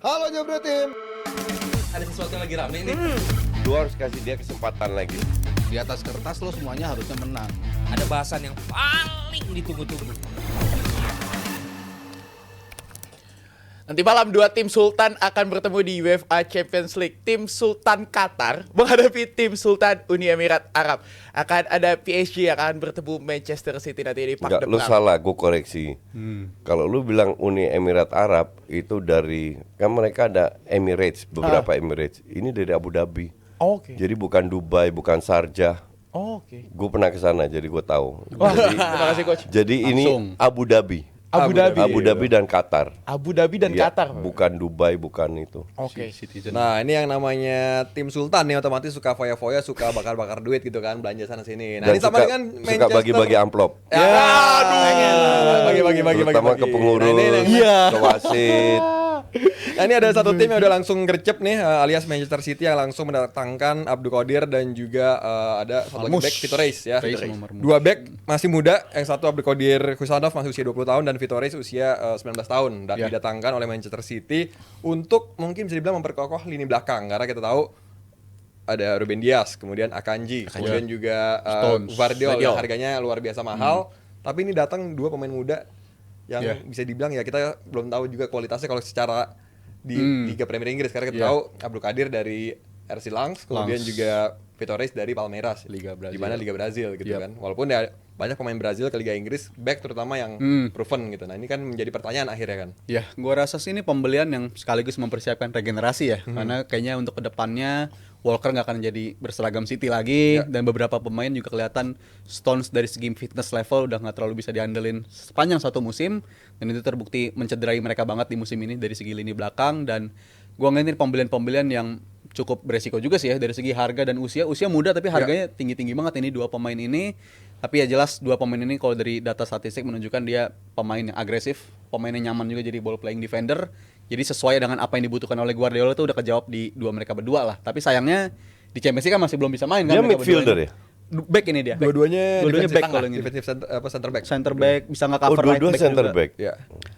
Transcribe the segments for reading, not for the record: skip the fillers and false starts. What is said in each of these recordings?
Halo Jebret Tim. Ada sesuatu yang lagi rame nih. Lu harus kasih dia kesempatan lagi. Di atas kertas lo semuanya harusnya menang. Ada bahasan yang paling ditunggu-tunggu. Nanti malam dua tim Sultan akan bertemu di UEFA Champions League. Tim Sultan Qatar menghadapi tim Sultan Uni Emirat Arab. Akan ada PSG yang akan bertemu Manchester City nanti di Parc Enggak, des lu Princes. salah, gue koreksi. Kalau lu bilang Uni Emirat Arab itu dari, kan mereka ada Emirates, beberapa Emirates. Ini dari Abu Dhabi. Oke. Jadi bukan Dubai, bukan Sharjah. Oke. Gue pernah ke sana, jadi gue tahu. Wah, terima kasih coach. Jadi Langsung. ini Abu Dhabi. Abu Dhabi. Abu Dhabi dan Qatar. Abu Dhabi dan Ya, Qatar. bukan Dubai, bukan itu. Oke. Nah ini yang namanya tim Sultan nih otomatis suka foya-foya, suka bakar-bakar duit gitu kan, belanja sana sini. Nah Dan ini sama suka, dengan suka Manchester. bagi-bagi amplop. Ya, bagi-bagi. Terutama ke pengurus, Nah, ini ke wasit. Nah, ini ada satu tim yang udah langsung gercep nih, alias Manchester City yang langsung mendatangkan Abdul Qadir dan juga ada satu lagi Marmoush. back Vito Reis ya. Reis sama Marmoush. Dua back masih muda, yang satu Abdul Qadir Husanov masih usia 20 tahun dan Vito Reis usia 19 tahun. Dan Ya. didatangkan oleh Manchester City untuk mungkin bisa dibilang memperkokoh lini belakang karena kita tahu ada Ruben Dias, kemudian Akanji, kemudian juga Stones. Gvardiol Gvardiol. yang harganya luar biasa mahal. Tapi ini datang dua pemain muda yang Ya. bisa dibilang ya kita belum tahu juga kualitasnya kalau secara di Liga Premier Inggris karena kita Ya. tahu Abdul Qadir dari RC Lens, kemudian Lens. juga Vito Reis dari Palmeiras, Liga Brazil. di mana Liga Brazil gitu Yap. kan. Walaupun ya banyak pemain Brazil ke Liga Inggris back terutama yang proven gitu. Nah, ini kan menjadi pertanyaan akhirnya kan. Ya, gua rasa sih ini pembelian yang sekaligus mempersiapkan regenerasi ya. Karena kayaknya untuk kedepannya Walker nggak akan jadi berseragam City lagi. Ya. Dan beberapa pemain juga kelihatan Stones dari segi fitness level udah nggak terlalu bisa diandelin sepanjang satu musim. Dan itu terbukti mencederai mereka banget di musim ini dari segi lini belakang. Dan gua ngeliat ini pembelian-pembelian yang cukup beresiko juga sih ya dari segi harga dan usia. Usia muda tapi harganya tinggi-tinggi banget ini dua pemain ini. Tapi ya jelas dua pemain ini kalau dari data statistik menunjukkan dia pemain yang agresif, pemain yang nyaman juga jadi ball playing defender. Jadi sesuai dengan apa yang dibutuhkan oleh Guardiola itu udah kejawab di dua mereka berdua lah. Tapi sayangnya di Champions League kan masih belum bisa main kan. Dia mereka midfielder berdua ya? ini. Back ini dia. Dua-duanya Dua-duanya defensive back tengah, kalau ini. defensive center back. Center back bisa nggak Oh, cover right dua-dua back center juga. back. Ya.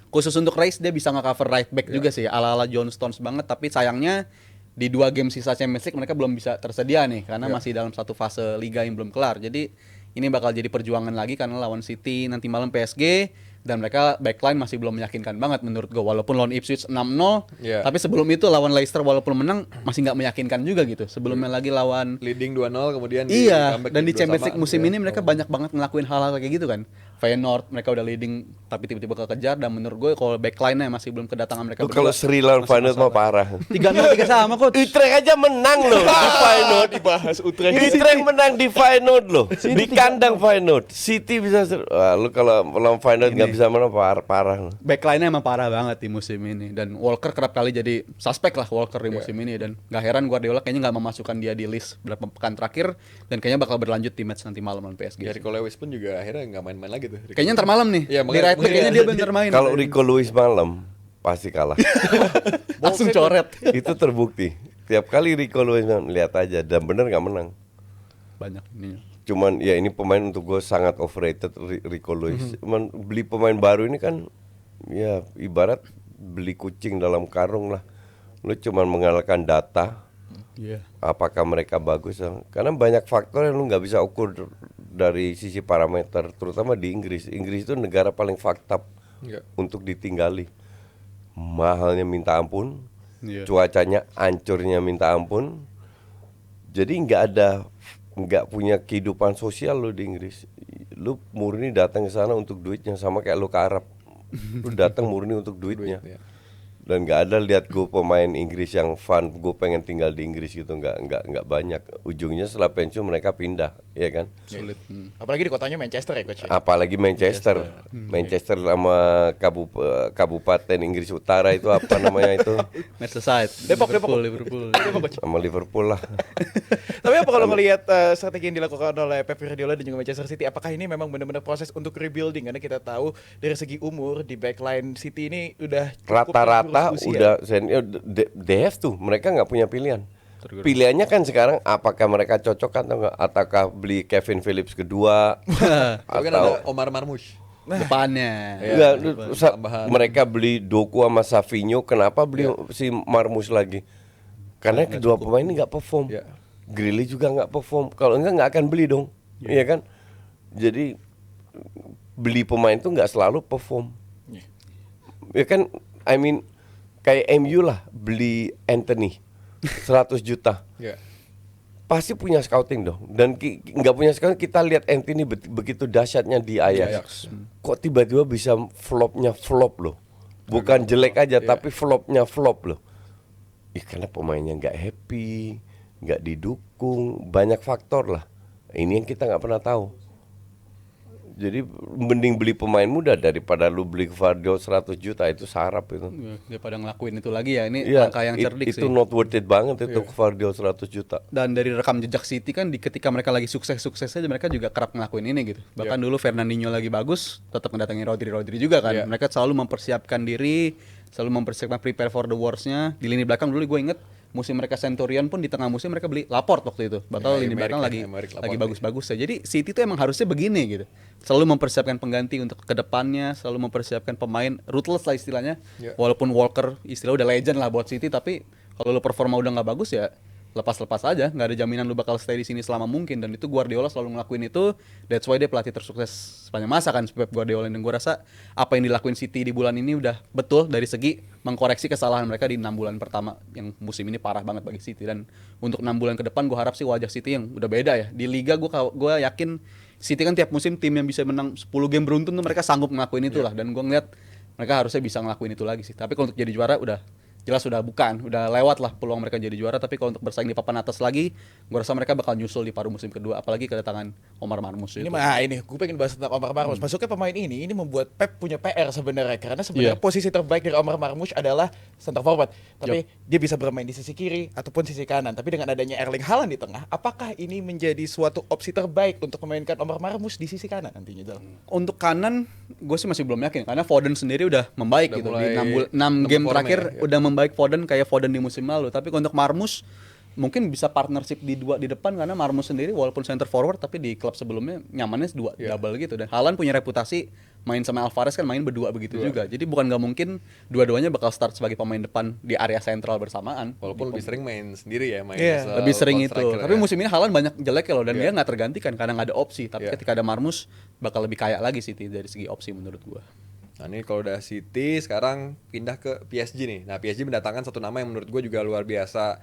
Khusus untuk Rice dia bisa nge-cover right back juga sih, ala-ala John Stones banget. Tapi sayangnya di dua game sisa Champions League mereka belum bisa tersedia nih karena masih dalam satu fase liga yang belum kelar. Jadi ini bakal jadi perjuangan lagi karena lawan City nanti malam PSG dan mereka backline masih belum meyakinkan banget menurut gue. Walaupun lawan Ipswich 6-0, tapi sebelum itu lawan Leicester walaupun menang masih nggak meyakinkan juga gitu. Sebelumnya lagi lawan Leading 2-0 kemudian iya, comeback dan di jadi Champions 2-sama. League musim Ya. ini mereka banyak banget ngelakuin hal-hal kayak gitu kan. Feyenoord mereka udah leading tapi tiba-tiba kekejar dan menurut gue kalau backline-nya masih belum kedatangan mereka Lu kalau Sri lawan Feyenoord mah parah. 3-0 3 sama kok. Utrecht aja menang loh di Feyenoord. Dibahas Utrecht. Utrecht menang di Feyenoord loh. Di kandang Feyenoord. City bisa wah, lu kalau lawan Feyenoord nggak bisa menang parah loh. Backline-nya emang parah banget di musim ini dan Walker kerap kali jadi suspek lah Walker di musim ini dan gak heran Guardiola kayaknya nggak memasukkan dia di list beberapa pekan terakhir dan kayaknya bakal berlanjut di match nanti malam lawan PSG. Ya, Rico Lewis pun juga akhirnya nggak main-main lagi tuh. Kayaknya ntar malam nih. Iya, di makanya- right back kayaknya dia bener main. Kalau Rico Lewis malam pasti kalah. langsung coret. Itu terbukti. Tiap kali Rico Lewis lihat aja dan bener nggak menang. Banyak ini. Cuman ya ini pemain untuk gue sangat overrated Rico Lewis. Cuman beli pemain baru ini kan ya ibarat beli kucing dalam karung lah. Lu cuman mengandalkan data. Iya. Apakah mereka bagus? Karena banyak faktor yang lu nggak bisa ukur dari sisi parameter, terutama di Inggris. Inggris itu negara paling faktab Iya. untuk ditinggali. Mahalnya minta ampun, Iya. cuacanya hancurnya minta ampun. Jadi nggak punya kehidupan sosial lo di Inggris. Lu murni datang ke sana untuk duitnya, sama kayak lu ke Arab. Lu datang murni untuk duitnya. Duit, ya. Dan nggak ada lihat gue pemain Inggris yang fun, gue pengen tinggal di Inggris gitu, nggak banyak. Ujungnya setelah pensiun mereka pindah, ya kan? Sulit. Apalagi di kotanya Manchester ya coach. Apalagi Manchester, Manchester sama kabupaten Inggris Utara itu apa namanya itu, Merseyside. Depok. Liverpool. sama Liverpool lah. Tapi apa kalau ngelihat strategi yang dilakukan oleh Pep Guardiola dan juga Manchester City, apakah ini memang benar-benar proses untuk rebuilding? Karena kita tahu dari segi umur di backline City ini udah cukup Rata-rata berusia. udah senior, they have to, mereka nggak punya pilihan. Pilihannya kan sekarang apakah mereka cocok atau enggak, ataukah beli Kevin Phillips kedua Tapi kan ada atau Omar Marmoush. depannya. Enggak, tambahan. mereka beli Doku sama Savinho, kenapa beli si Marmus lagi? Karena kedua pemain ini nggak perform. Iya. Grealish juga nggak perform. Kalau enggak nggak akan beli dong, iya kan? Jadi beli pemain itu nggak selalu perform. Ya kan, I mean kayak MU lah beli Anthony 100 juta. Ya. Pasti punya scouting dong. Dan nggak punya scouting, kita lihat Anthony begitu dahsyatnya di Ajax. Kok tiba-tiba bisa flopnya flop loh. Bukan jelek aja, tapi flopnya flop loh. Karena pemainnya nggak happy, nggak didukung, banyak faktor lah. Ini yang kita nggak pernah tahu. Jadi mending beli pemain muda daripada lu beli Gvardiol 100 juta, itu sarap itu. Daripada ngelakuin itu lagi ya, ini Iya, langkah yang cerdik itu sih. not worth it banget itu Gvardiol 100 juta. Dan dari rekam jejak City kan ketika mereka lagi sukses-suksesnya mereka juga kerap ngelakuin ini gitu. Bahkan dulu Fernandinho lagi bagus, tetap mendatangi Rodri juga kan. Mereka selalu mempersiapkan diri, selalu mempersiapkan prepare for the worst-nya. Di lini belakang dulu gue inget musim mereka Centurion pun di tengah musim mereka beli Laporte waktu itu. Bakal lini belakang lagi bagus-bagus ya. Jadi City tuh emang harusnya begini gitu. Selalu mempersiapkan pengganti untuk kedepannya, selalu mempersiapkan pemain ruthless lah istilahnya. Walaupun Walker istilah udah legend lah buat City, tapi kalau lu performa udah nggak bagus ya lepas-lepas aja, nggak ada jaminan lu bakal stay di sini selama mungkin. Dan itu Guardiola selalu ngelakuin itu. That's why dia pelatih tersukses sepanjang masa kan, Pep Guardiola. Dan gue rasa apa yang dilakuin City di bulan ini udah betul dari segi mengkoreksi kesalahan mereka di 6 bulan pertama yang musim ini parah banget bagi City. Dan untuk 6 bulan ke depan gue harap sih wajah City yang udah beda ya. Di Liga gue yakin City kan tiap musim tim yang bisa menang 10 game beruntun tuh mereka sanggup ngelakuin itu lah. Dan gue ngeliat mereka harusnya bisa ngelakuin itu lagi sih. Tapi kalau untuk jadi juara udah jelas udah lewat lah peluang mereka jadi juara. Tapi kalau untuk bersaing di papan atas lagi, gue rasa mereka bakal nyusul di paruh musim kedua, apalagi kedatangan Omar Marmoush itu. Ini gue pengen bahas tentang Omar Marmoush. Masuknya pemain ini membuat Pep punya PR sebenarnya, karena sebenarnya posisi terbaik dari Omar Marmoush adalah center forward. Tapi dia bisa bermain di sisi kiri ataupun sisi kanan. Tapi dengan adanya Erling Haaland di tengah, apakah ini menjadi suatu opsi terbaik untuk memainkan Omar Marmoush di sisi kanan nantinya, Jal? Untuk kanan, gue sih masih belum yakin karena Foden sendiri udah membaik gitu di 6 game terakhir udah membaik Foden kayak Foden di musim lalu. Tapi untuk Marmoush mungkin bisa partnership di depan karena Marmoush sendiri walaupun center forward tapi di klub sebelumnya nyamannya double gitu. Dan Haaland punya reputasi main sama Alvarez kan main berdua begitu juga. Jadi bukan nggak mungkin dua-duanya bakal start sebagai pemain depan di area sentral bersamaan. Walaupun lebih sering main sendiri ya, main lebih sering itu. Tapi ya. musim ini Haaland banyak jelek ya loh dan dia nggak tergantikan karena nggak ada opsi. Tapi ketika ada Marmoush bakal lebih kaya lagi City dari segi opsi menurut gua. Nah ini kalau udah City sekarang pindah ke PSG nih. Nah PSG mendatangkan satu nama yang menurut gue juga luar biasa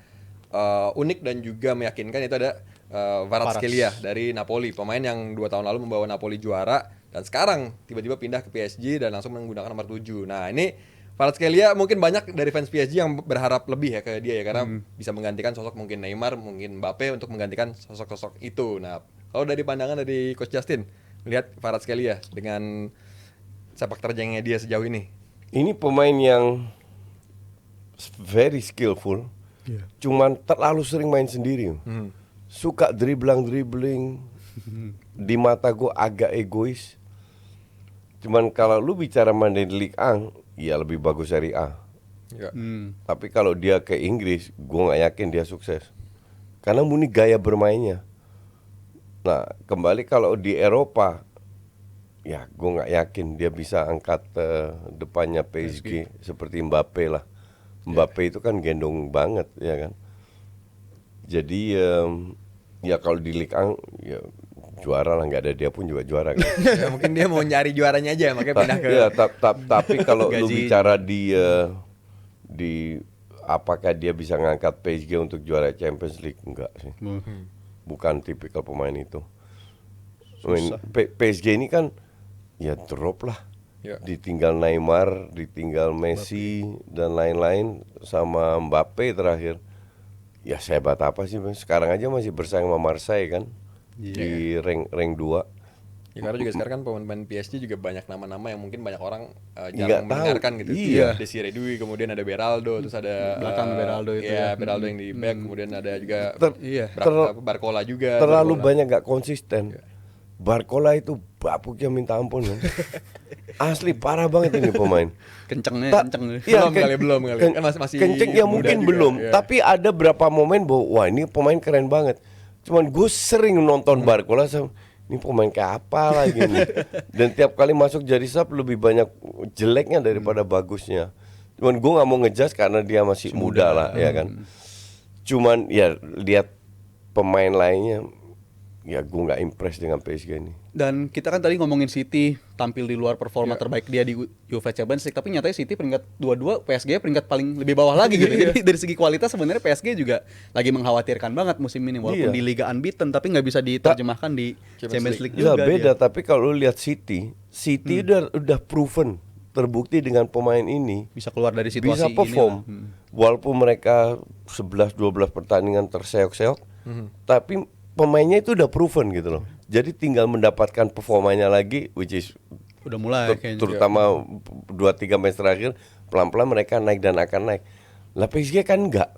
unik dan juga meyakinkan, itu ada Kvaratskhelia dari Napoli. Pemain yang 2 tahun lalu membawa Napoli juara dan sekarang tiba-tiba pindah ke PSG dan langsung menggunakan nomor 7. Nah ini Kvaratskhelia mungkin banyak dari fans PSG yang berharap lebih ya ke dia ya, karena bisa menggantikan sosok mungkin Neymar, mungkin Mbappe untuk menggantikan sosok-sosok itu. Nah kalau dari pandangan dari Coach Justin melihat Kvaratskhelia dengan sepak terjangnya dia sejauh ini. Ini pemain yang very skillful, cuman terlalu sering main sendiri. Suka dribbling, di mata gue agak egois. Cuman kalau lu bicara main di Ligue 1, ya lebih bagus Serie A. Tapi kalau dia ke Inggris, gue nggak yakin dia sukses. Karena murni gaya bermainnya. Nah, kembali kalau di Eropa, ya gue nggak yakin dia bisa angkat depannya PSG seperti Mbappe lah. Mbappe itu kan gendong banget ya kan. Jadi ya kalau di Ligue 1 ya juara lah, nggak ada dia pun juga juara kan. Ya, mungkin dia mau nyari juaranya aja makanya pindah ke. Ya, tapi kalau lu bicara di apakah dia bisa ngangkat PSG untuk juara Champions League, enggak sih. Bukan tipikal pemain itu. PSG ini kan ya drop lah. Ditinggal Neymar, ditinggal Messi dan lain-lain, sama Mbappe terakhir. Ya sehebat apa sih, sekarang aja masih bersaing sama Marseille kan, di rank 2. Ya, karena juga sekarang kan pemain PSG juga banyak nama-nama yang mungkin banyak orang jarang mendengarkan gitu. Iya. Desiree Doué, kemudian ada Beraldo, terus ada Belakang Beraldo itu Beraldo yang di back, kemudian ada juga Barcola juga. Terlalu banyak gak konsisten. Barcola itu bapuknya minta ampun kan. Asli parah banget ini pemain. Kenceng. Iya, belum kali. Kan masih kenceng ya mungkin juga, belum. Tapi ada berapa momen bahwa wah ini pemain keren banget. Cuman gue sering nonton Barcola, ini pemain kayak apa lagi nih. Dan tiap kali masuk jadi sub lebih banyak jeleknya daripada bagusnya. Cuman gue nggak mau ngejudge karena dia masih muda lah, ya kan. Cuman ya lihat pemain lainnya, ya gue nggak impress dengan PSG ini. Dan kita kan tadi ngomongin City tampil di luar performa terbaik dia di UEFA Champions League, tapi nyatanya City peringkat 22, PSG peringkat paling lebih bawah lagi gitu. Jadi dari segi kualitas sebenarnya PSG juga lagi mengkhawatirkan banget musim ini, walaupun Iya. di Liga unbeaten tapi nggak bisa diterjemahkan di Champions League Ya juga. beda, dia. tapi kalau lu lihat City udah proven, terbukti dengan pemain ini Bisa keluar dari situasi bisa ini perform. lah. Walaupun mereka 11-12 pertandingan terseok-seok, tapi pemainnya itu udah proven gitu loh. Jadi tinggal mendapatkan performanya lagi, which is Udah mulai kayaknya. terutama 2-3 match terakhir, pelan-pelan mereka naik dan akan naik. Lah PSG kan enggak.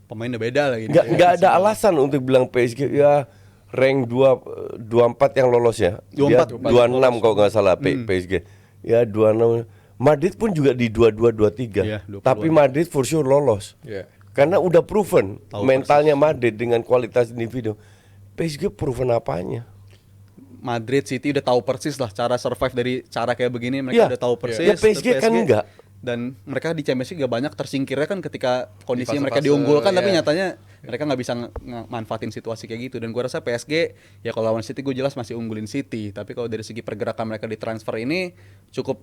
Pemainnya beda lagi. Nggak ada alasan untuk bilang PSG ya rank 24 yang lolos ya. 24 Dia 26 kalau nggak salah PSG. Ya 26. Madrid pun juga di 22 23. Iya, 20-an. Tapi Madrid for sure lolos. Iya. Karena udah proven Tahu mentalnya Madrid dengan kualitas individu. PSG proven apanya? Madrid City udah tahu persis lah cara survive dari cara kayak begini, mereka Iya. udah tahu persis. Ya, PSG kan enggak. Dan mereka di Champions League gak banyak tersingkirnya kan ketika kondisinya mereka fase-fase, diunggulkan, tapi ya. nyatanya mereka nggak bisa manfaatin situasi kayak gitu. Dan gua rasa PSG ya kalau lawan City gue jelas masih unggulin City, tapi kalau dari segi pergerakan mereka di transfer ini cukup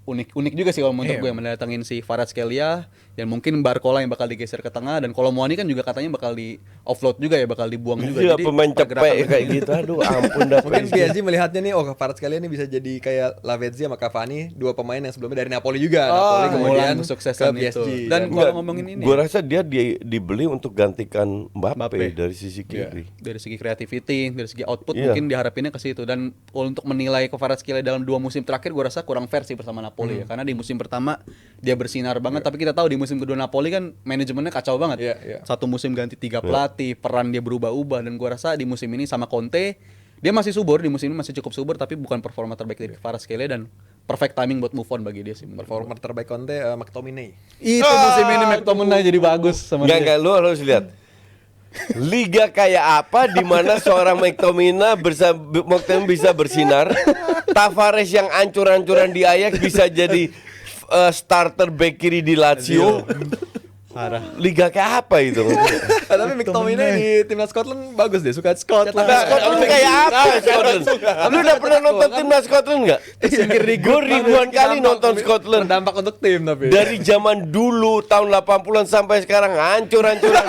unik juga sih kalau menurut gue, mendatangin si Kvaratskhelia dan mungkin Barcola yang bakal digeser ke tengah, dan Colomwani kan juga katanya bakal di offload juga ya, bakal dibuang juga. Iya, Jadi pemain pergerakan cepet mereka kayak ini- gitu. Aduh, ampun dah Mungkin PSG. PSG melihatnya nih, oh Kvaratskhelia ini bisa jadi kayak Lavezzi sama Cavani, dua pemain yang sebelumnya dari Napoli juga. Napoli kemudian mengulang ke kesuksesan PSG. itu. Dan Enggak, kalau ngomongin ini gua rasa dia dibeli untuk gantikan Mbappe Mbappe. dari sisi kiri. dari segi creativity, dari segi output Iya. mungkin diharapinnya ke situ. Dan untuk menilai Kvaratskhelia dalam 2 musim terakhir gue rasa kurang fair sih bersama Napoli ya, karena di musim pertama dia bersinar banget, tapi kita tahu di musim kedua Napoli kan manajemennya kacau banget. Iya, iya. Satu musim ganti 3 pelatih, peran dia berubah-ubah, dan gue rasa di musim ini sama Conte dia masih subur, di musim ini masih cukup subur, tapi bukan performa terbaik dari Kvaratskhelia, dan perfect timing buat move on bagi dia sih menurut gua. Performer terbaik Conte, McTominay. Itu musim ini McTominay jadi bagus sama Enggak, dia. lu harus lihat liga kayak apa di mana seorang McTominay bisa bersinar, Tavares yang ancur-ancuran di Ajax bisa jadi starter back kiri di Lazio. Parah. Liga kayak apa itu? Tapi McTominay di timnas Scotland bagus deh, suka Scotland. Nah, Scotland kayak apa Scotland? Lu udah pernah nonton timnas Scotland nggak? Gue ribuan kali nonton Scotland. Berdampak untuk tim tapi. Dari zaman dulu tahun 80-an sampai sekarang hancur-hancuran.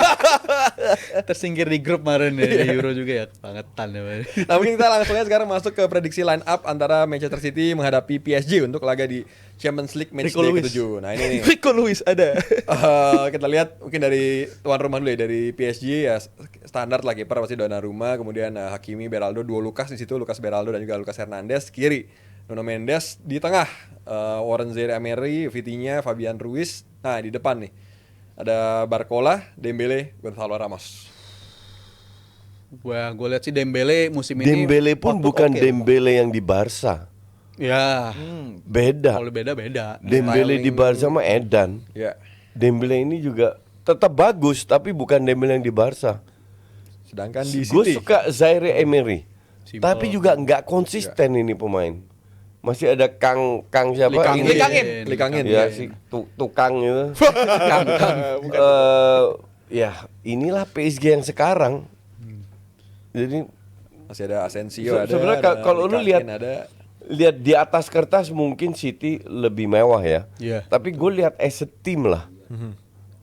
Tersingkir di grup kemarin ya, di Euro juga ya, kebangetan ya. Pak. Nah mungkin kita langsung aja sekarang masuk ke prediksi line up antara Manchester City menghadapi PSG untuk laga di Champions League match Rico day Lewis. ke-7. Nah ini nih. Rico Lewis ada. Kita lihat mungkin dari tuan rumah dulu ya, dari PSG ya standar lah, kiper pasti Donnarumma, kemudian Hakimi, Beraldo, dua Lucas di situ, Lucas Beraldo dan juga Lucas Hernandez. Kiri Nuno Mendes, di tengah Warren Zaïre-Emery, Vitinha, Fabian Ruiz. Nah di depan nih ada Barcola, Dembele, Gonzalo Ramos. Wah, gue lihat sih Dembele musim ini. Dembele pun output bukan oke. Dembele yang di Barca. Ya. Beda. Kalau beda-beda. Dembele di Barca mah edan. Ya. Dembele ini juga tetap bagus tapi bukan Dembele yang di Barca. Sedangkan di Gue City suka Zaire Emery. Simple. Tapi juga nggak konsisten ini pemain. Masih ada Kang siapa? Likangin. Ini. Likangin. Ya si tukang itu. Ya inilah PSG yang sekarang. Jadi masih ada Asensio, ada. sebenarnya ada kalau lu Likangin, lihat ada. lihat di atas kertas mungkin City lebih mewah ya. Iya. Tapi gue lihat as a team lah.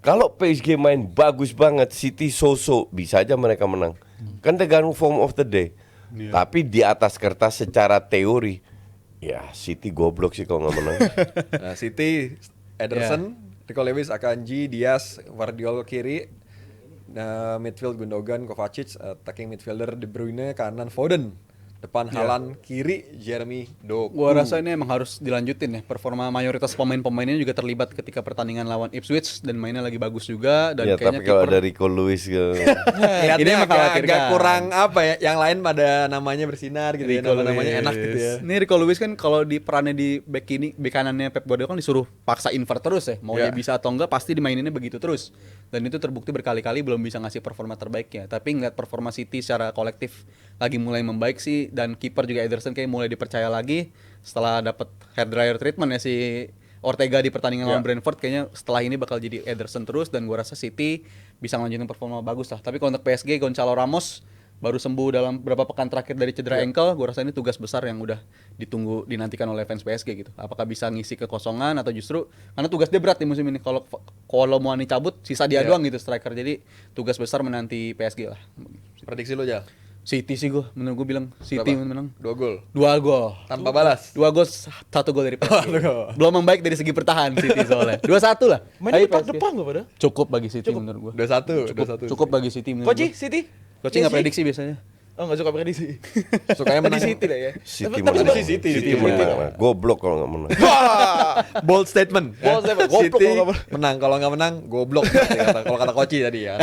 Kalau PSG main bagus banget, City so-so, bisa aja mereka menang. Kan tergantung form of the day. Tapi di atas kertas secara teori, ya City goblok sih kalau nggak menang. Nah, City, Ederson, Rico Lewis, Akanji, Diaz, Guardiola kiri. Nah, midfield Gundogan, Kovacic, attacking midfielder De Bruyne, kanan Foden, depan Haaland, kiri Jeremy Doku. Gua rasa ini emang harus dilanjutin ya. Performa mayoritas pemain-pemainnya juga terlibat ketika pertandingan lawan Ipswich dan mainnya lagi bagus juga, dan Ya kayaknya tapi kalau kiper- ada Rico Lewis Lihatnya Ini agak mengkhawatirkan. kurang apa ya, yang lain pada namanya bersinar gitu ya, Rico nama-namanya Lewis. enak gitu ya. Ini Rico Lewis kan kalau di perannya di back kini, back kanannya Pep Guardiola kan disuruh paksa invert terus ya. Mau Ya. dia bisa atau enggak pasti dimaininnya begitu terus. Dan itu terbukti berkali-kali belum bisa ngasih performa terbaiknya. Tapi ngeliat performa City secara kolektif lagi mulai membaik sih, dan kiper juga Ederson kayak mulai dipercaya lagi setelah dapat hair dryer treatment ya si Ortega di pertandingan lawan Brentford. Kayaknya setelah ini bakal jadi Ederson terus, dan gua rasa City bisa ngelanjutin performa bagus lah. Tapi kalau untuk PSG, Gonzalo Ramos baru sembuh dalam beberapa pekan terakhir dari cedera ankle. Gua rasa ini tugas besar yang udah dinantikan oleh fans PSG gitu. Apakah bisa ngisi kekosongan atau justru karena tugas dia berat di musim ini. Kalau Muani cabut, sisa dia doang gitu striker. Jadi tugas besar menanti PSG lah. Prediksi lo aja. City sih gua, menurut gua bilang City menang. 2 gol. 2 gol. Tanpa balas. 2 gol, 1 gol dari PSG. Belum membaik dari segi pertahanan City soalnya. 2-1 lah. Main Ayo, depan loh pada. Cukup bagi City menurut gua. 2-1. Cukup bagi City menurut Koci, gua. City. Koci enggak prediksi biasanya. Oh, enggak suka prediksi. Sukanya menang. Di City lah ya. City Tapi menang. sebenarnya- City menang. Goblok kalau nggak menang. Wah. Bold statement. Bold statement. Goblok City kalau nggak menang, kalau nggak menang goblok. Kalau kata Koci tadi ya.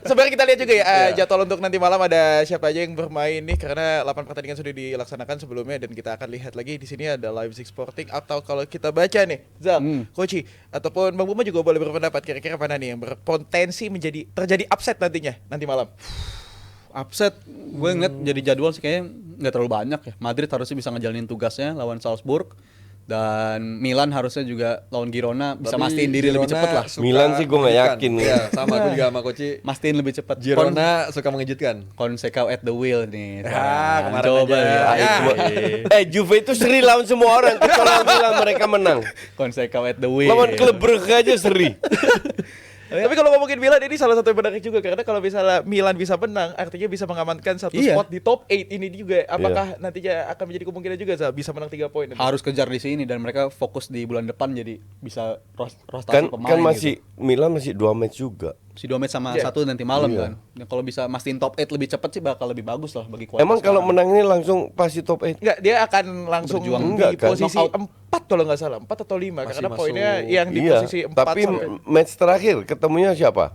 Sebenarnya kita lihat juga ya jadwal untuk nanti malam ada siapa aja yang bermain nih, karena 8 pertandingan sudah dilaksanakan sebelumnya, dan kita akan lihat lagi di sini ada Leipzig Sporting, atau kalau kita baca nih Zal, Koci ataupun Bang Buma juga boleh berpendapat kira-kira mana nih yang berpotensi terjadi upset nantinya nanti malam. Upset, gue ngeliat jadi jadwal sih kayaknya nggak terlalu banyak ya. Madrid harusnya bisa ngejalanin tugasnya lawan Salzburg, dan Milan harusnya juga lawan Girona bisa Tapi mastiin diri lebih Girona cepet lah. suka Milan sih gua nggak mengejutkan. yakin. Iya, sama aku juga sama Koci. Mastiin lebih cepet. Girona suka mengejutkan. Consecao at the wheel nih. kemarin Coba aja. lihat. Ya. Juve itu seri lawan semua orang. Kecuali bilang mereka menang. Consecao at the wheel. Lawan klub Brugge aja seri. Tapi kalau ngomongin Milan, ini salah satu yang menarik juga, karena kalau misalnya Milan bisa menang, artinya bisa mengamankan satu Iya. spot di top 8 ini juga. Apakah nantinya akan menjadi kemungkinan juga Zal, bisa menang 3 poin? Harus kejar di sini, dan mereka fokus di bulan depan jadi bisa rotasi pemain. Kan masih gitu. Milan masih 2 match juga. Si 2 match sama Iya. 1 nanti malam Iya. kan. Ya, kalau bisa mastiin top 8 lebih cepat sih bakal lebih bagus lah bagi kualitas. Emang kalau sekarang. menang ini langsung pasti top 8. Enggak, dia akan langsung Berjuang. di Enggak, kan? posisi Knockout. 4 kalau nggak salah, 4 atau 5, Masih karena masuk. poinnya yang di Iya, posisi 4 tapi sampai. match terakhir ketemunya siapa?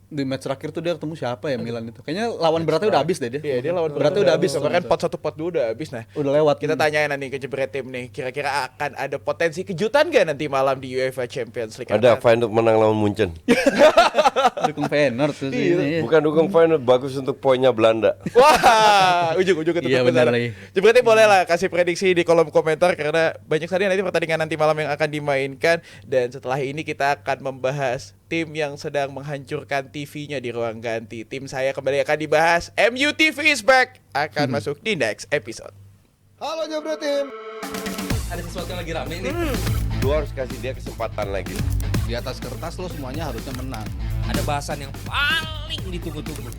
Di match terakhir tuh dia ketemu siapa ya Milan itu? Kayaknya lawan beratnya udah habis deh dia. Iya, dia lawan beratnya udah habis. Kemarin 4-1 4-2 udah habis. Nah, Udah lewat. kita tanyain nanti ke jebret tim nih, kira-kira akan ada potensi kejutan gak nanti malam di UEFA Champions League? Ada Feyenoord menang lawan Munchen. dukung Feyenoord tuh sih. ini. Bukan dukung Feyenoord, bagus untuk poinnya Belanda. Wah, ujung-ujung ketemu Iya, benar lagi. Jebretnya boleh lah kasih prediksi di kolom komentar, karena banyak sekali nanti pertandingan nanti malam yang akan dimainkan. Dan setelah ini kita akan membahas tim yang sedang menghancurkan TV-nya di ruang ganti. Tim saya kembali akan dibahas. MU TV is back, akan masuk di next episode. Halo Jebret Tim. Ada sesuatu yang lagi rame nih. Lu harus kasih dia kesempatan lagi. Di atas kertas lo semuanya harusnya menang. Ada bahasan yang paling ditunggu-tunggu.